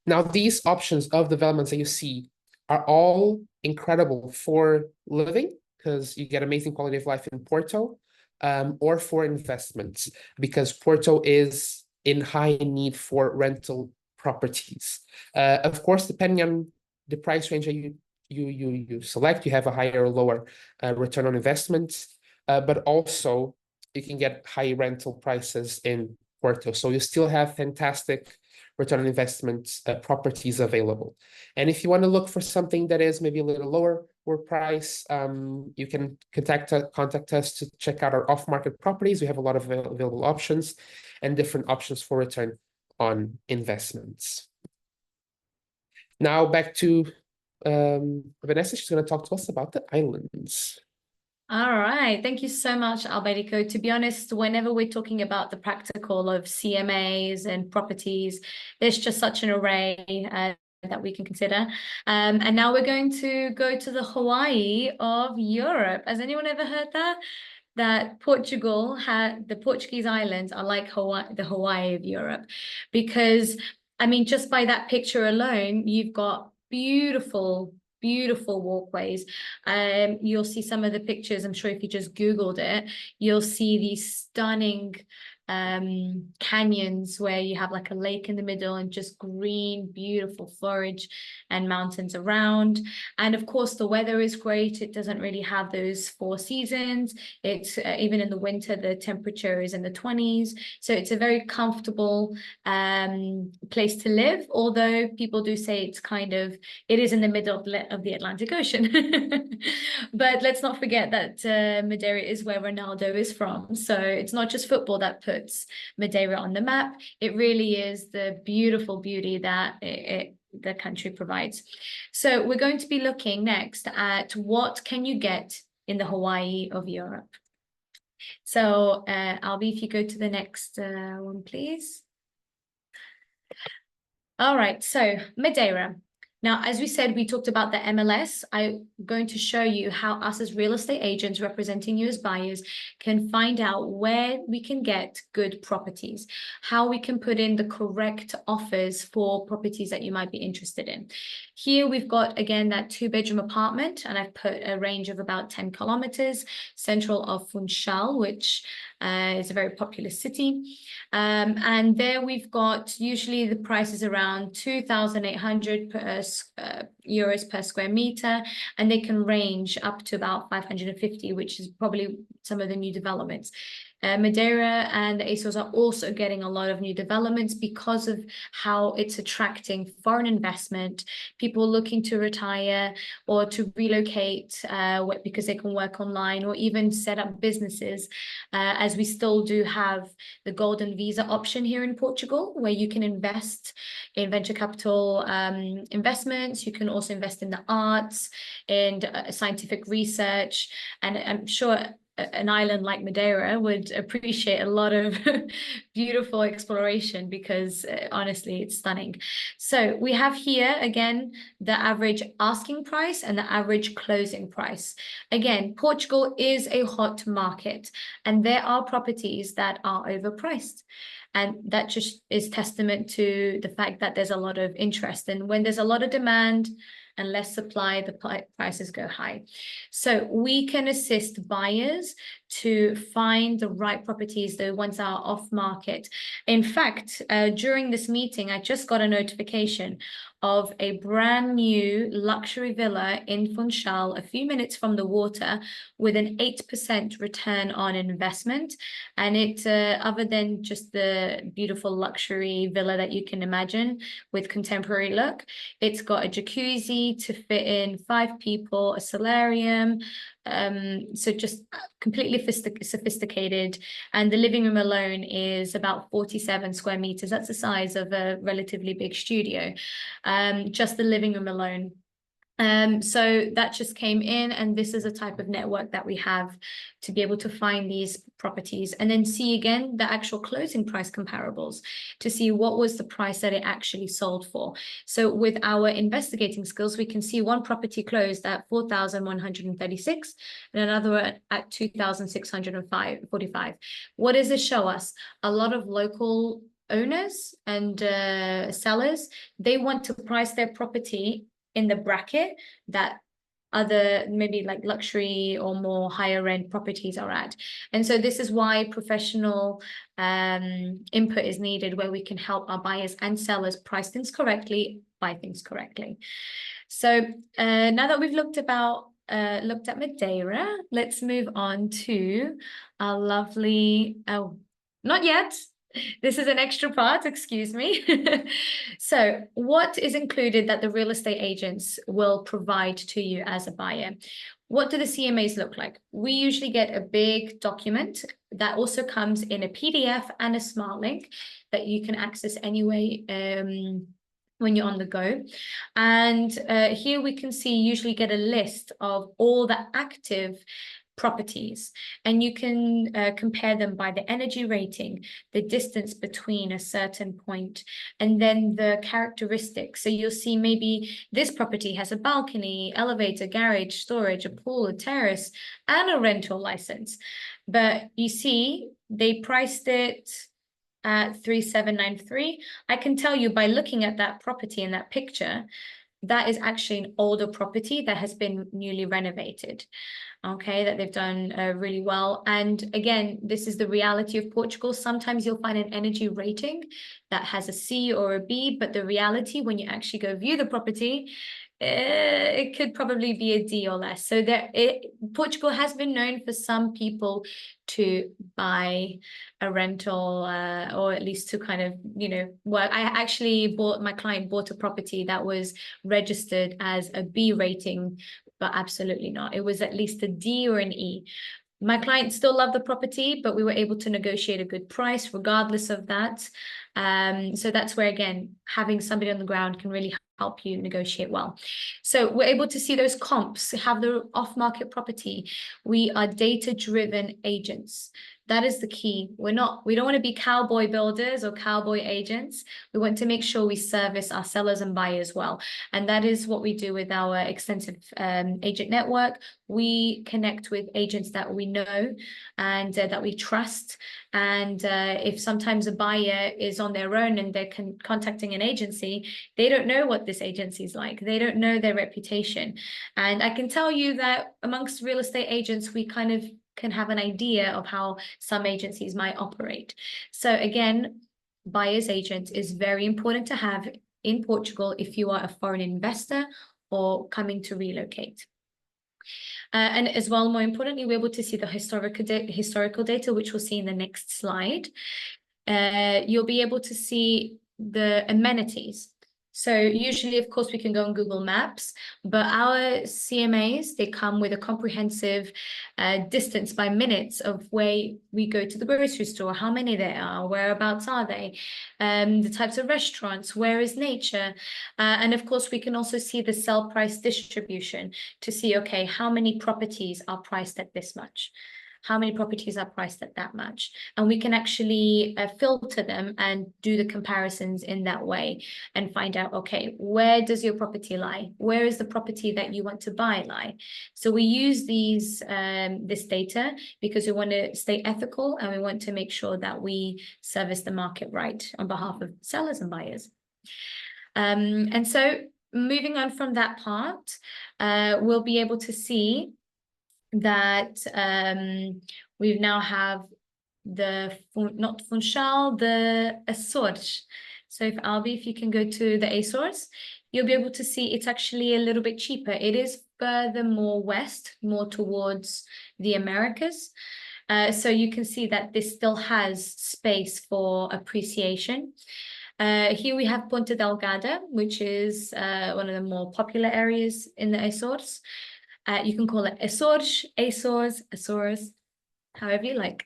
Now, these options of developments that you see are all incredible for living, because you get amazing quality of life in Porto, or for investments, because Porto is in high need for rental properties. Of course, depending on the price range that you select, you have a higher or lower return on investment, but also you can get high rental prices in Porto. So you still have fantastic return on investment properties available. And if you want to look for something that is maybe a little lower price, you can contact us to check out our off-market properties. We have a lot of available options and different options for return on investments. Now back to Vanessa. She's going to talk to us about the islands. All right. Thank you so much, Alberico. To be honest, whenever we're talking about the practical of CMAs and properties, there's just such an array that we can consider. And now we're going to go to the Hawaii of Europe. Has anyone ever heard that? That Portugal the Portuguese islands are like Hawaii, the Hawaii of Europe, because I mean, just by that picture alone, you've got beautiful walkways. You'll see some of the pictures. I'm sure if you just Googled it, you'll see these stunning canyons where you have like a lake in the middle and just green, beautiful forage and mountains around. And of course, the weather is great. It doesn't really have those 4 seasons. It's even in the winter, the temperature is in the 20s. So it's a very comfortable place to live, although people do say it's it is in the middle of the Atlantic Ocean. But let's not forget that Madeira is where Ronaldo is from. So it's not just football that puts Madeira on the map. It really is the beautiful beauty that the country provides. So we're going to be looking next at what can you get in the Hawaii of Europe. So Albie, if you go to the next one, please. All right, so Madeira. Now, as we said, we talked about the MLS. I'm going to show you how us as real estate agents representing you as buyers can find out where we can get good properties, how we can put in the correct offers for properties that you might be interested in. Here we've got, again, that 2-bedroom apartment, and I've put a range of about 10 kilometers, central of Funchal, which is a very popular city. And there we've got, usually the price is around 2,800 euros per square meter, and they can range up to about 550, which is probably some of the new developments. Madeira and the Azores are also getting a lot of new developments because of how it's attracting foreign investment, people looking to retire or to relocate because they can work online or even set up businesses, as we still do have the golden visa option here in Portugal, where you can invest in venture capital investments. You can also invest in the arts and scientific research, and I'm sure an island like Madeira would appreciate a lot of beautiful exploration because honestly, it's stunning. So we have here, again, the average asking price and the average closing price. Again, Portugal is a hot market and there are properties that are overpriced. And that just is testament to the fact that there's a lot of interest. And when there's a lot of demand and less supply, the prices go high. So we can assist buyers to find the right properties, the ones that are off market. In fact, during this meeting, I just got a notification of a brand new luxury villa in Funchal, a few minutes from the water, with an 8% return on investment. And it, other than just the beautiful luxury villa that you can imagine with contemporary look, it's got a jacuzzi to fit in 5 people, a solarium, so just completely sophisticated. And the living room alone is about 47 square meters. That's the size of a relatively big studio, just the living room alone. So that just came in, and this is a type of network that we have to be able to find these properties and then see again the actual closing price comparables to see what was the price that it actually sold for. So with our investigating skills, we can see one property closed at 4,136 and another at 2,645. What does this show us? A lot of local owners and sellers, they want to price their property in the bracket that other maybe like luxury or more higher end properties are at. And so this is why professional input is needed, where we can help our buyers and sellers price things correctly, buy things correctly. So now that we've looked about looked at Madeira. Let's move on to our lovely, oh, not yet. This is an extra part, excuse me. So what is included that the real estate agents will provide to you as a buyer? What do the CMAs look like? We usually get a big document that also comes in a PDF and a smart link that you can access anyway when you're on the go. And here we can see, usually get a list of all the active properties, and you can compare them by the energy rating, the distance between a certain point, and then the characteristics. So you'll see maybe this property has a balcony, elevator, garage, storage, a pool, a terrace, and a rental license. But you see, they priced it at 3,793. I can tell you by looking at that property in that picture, that is actually an older property that has been newly renovated. Okay, that they've done really well. And again, this is the reality of Portugal. Sometimes you'll find an energy rating that has a C or a B, but the reality when you actually go view the property, it could probably be a D or less. So Portugal has been known for some people to buy a rental or at least to kind of, you know, work. My client bought a property that was registered as a B rating, but absolutely not. It was at least a D or an E. My client still loved the property, but we were able to negotiate a good price regardless of that. So that's where, again, having somebody on the ground can really help you negotiate well. So we're able to see those comps, have the off-market property. We are data-driven agents. That is the key. We don't want to be cowboy builders or cowboy agents. We want to make sure we service our sellers and buyers well. And that is what we do with our extensive agent network. We connect with agents that we know and that we trust. And if sometimes a buyer is on their own and they're contacting an agency, they don't know what this agency is like. They don't know their reputation. And I can tell you that amongst real estate agents, we kind of can have an idea of how some agencies might operate. So again, buyer's agent is very important to have in Portugal if you are a foreign investor or coming to relocate. And as well, more importantly, we're able to see the historical data, which we'll see in the next slide. You'll be able to see the amenities. So usually, of course, we can go on Google Maps, but our CMAs, they come with a comprehensive distance by minutes of where we go to the grocery store, how many there are, whereabouts are they, the types of restaurants, where is nature. And of course, we can also see the sell price distribution to see, okay, how many properties are priced at this much? How many properties are priced at that much? And we can actually filter them and do the comparisons in that way and find out, okay, where does your property lie? Where is the property that you want to buy lie? So we use this data because we want to stay ethical and we want to make sure that we service the market right on behalf of sellers and buyers. And so moving on from that part, we'll be able to see that we now have not Funchal, the Açores. So if you can go to the Açores, you'll be able to see it's actually a little bit cheaper. It is further more west, more towards the Americas. So you can see that this still has space for appreciation. Here we have Ponta Delgada, which is one of the more popular areas in the Açores. You can call it Açores, however you like.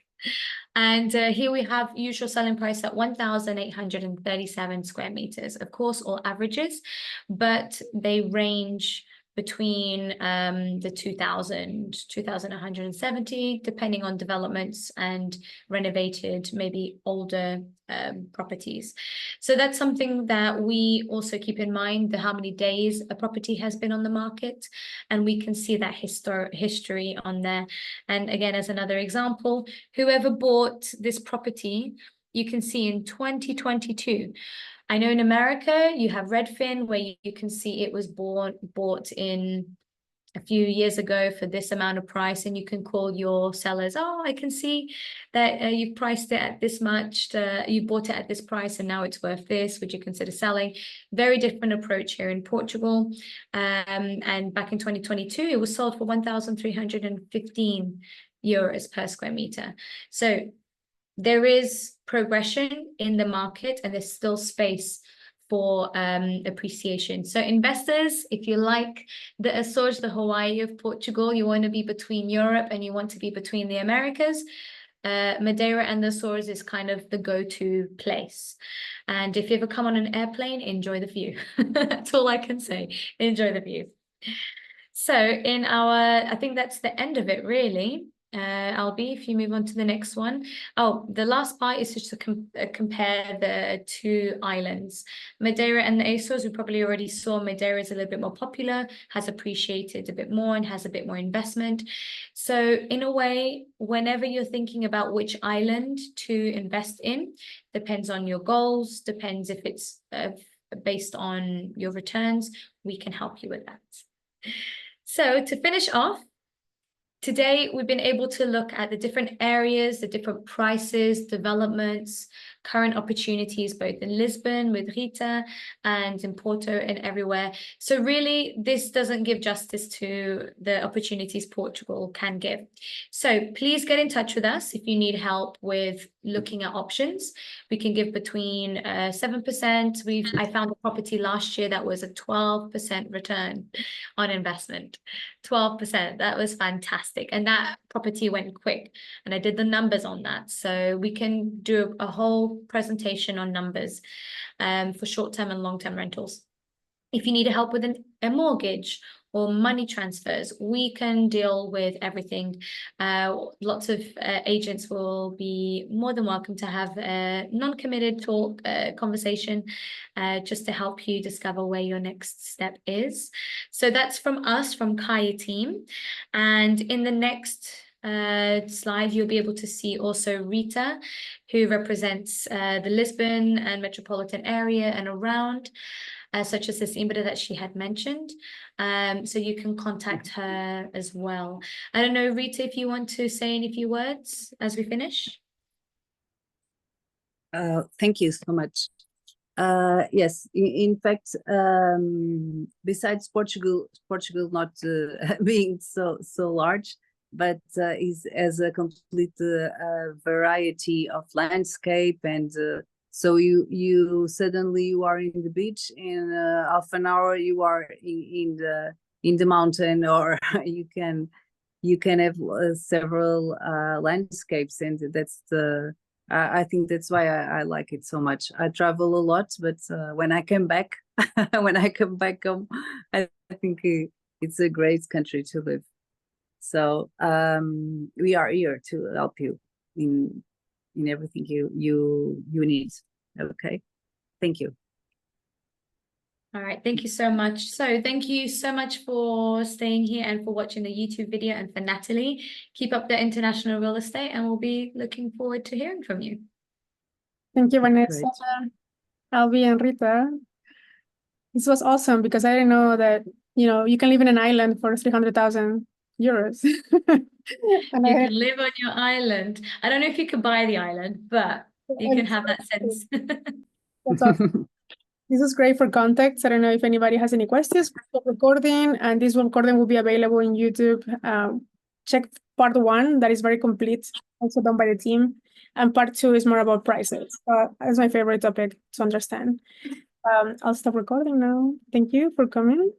And here we have usual selling price at 1,837 square meters. Of course, all averages, but they range between the 2,170, depending on developments and renovated, maybe older properties. So that's something that we also keep in mind, how many days a property has been on the market, and we can see that history on there. And again, as another example, whoever bought this property, you can see in 2022. I know in America, you have Redfin, where you can see it was bought in a few years ago for this amount of price, and you can call your sellers, oh, I can see that you've priced it at this much, you bought it at this price and now it's worth this, would you consider selling? Very different approach here in Portugal. And back in 2022 it was sold for 1,315 euros per square meter. So there is progression in the market and there's still space for appreciation. So investors, if you like the Azores, the Hawaii of Portugal, you want to be between Europe and you want to be between the Americas, Madeira and the Azores is kind of the go-to place. And if you ever come on an airplane, enjoy the view. That's all I can say. Enjoy the view. So I think that's the end of it, really. Albie, if you move on to the next one. Oh, the last part is just to compare the two islands. Madeira and the Azores, we probably already saw Madeira is a little bit more popular, has appreciated a bit more and has a bit more investment. So in a way, whenever you're thinking about which island to invest in, depends on your goals, depends if it's based on your returns, we can help you with that. So to finish off, today, we've been able to look at the different areas, the different prices, developments, current opportunities, both in Lisbon with Rita and in Porto and everywhere. So really, this doesn't give justice to the opportunities Portugal can give. So please get in touch with us if you need help with looking at options. We can give between 7%. I found a property last year that was a 12% return on investment. 12%. That was fantastic. And that property went quick. And I did the numbers on that. So we can do a whole presentation on numbers for short-term and long-term rentals. If you need help with a mortgage or money transfers, we can deal with everything. Lots of agents will be more than welcome to have a non-committed talk, conversation, just to help you discover where your next step is. So that's from us, from Kaya team. And in the next slide, you'll be able to see also Rita, who represents the Lisbon and metropolitan area and around, such as this Imbra that she had mentioned. So you can contact her as well. I don't know, Rita, if you want to say any few words as we finish. Thank you so much. Yes, in fact, besides Portugal not being so large, but has a complete variety of landscape, and so you suddenly you are in the beach, in half an hour you are in the mountain, or you can have several landscapes, and that's I think that's why I like it so much. I travel a lot, but when I come back home, I think it's a great country to live. So we are here to help you in everything you need. Okay, thank you. All right, thank you so much. So thank you so much for staying here and for watching the YouTube video, and for Natalie. Keep up the international real estate, and we'll be looking forward to hearing from you. Thank you, Vanessa, Albie, and Rita. This was awesome because I didn't know that, you can live in an island for 300,000 euros. And you can live on your island. I don't know if you could buy the island, but you can have that sense. That's awesome. This is great for context. I don't know if anybody has any questions. Stop recording, and this recording will be available in YouTube. Check part 1, that is very complete, also done by the team. And part 2 is more about prices. That's my favorite topic to understand. I'll stop recording now. Thank you for coming.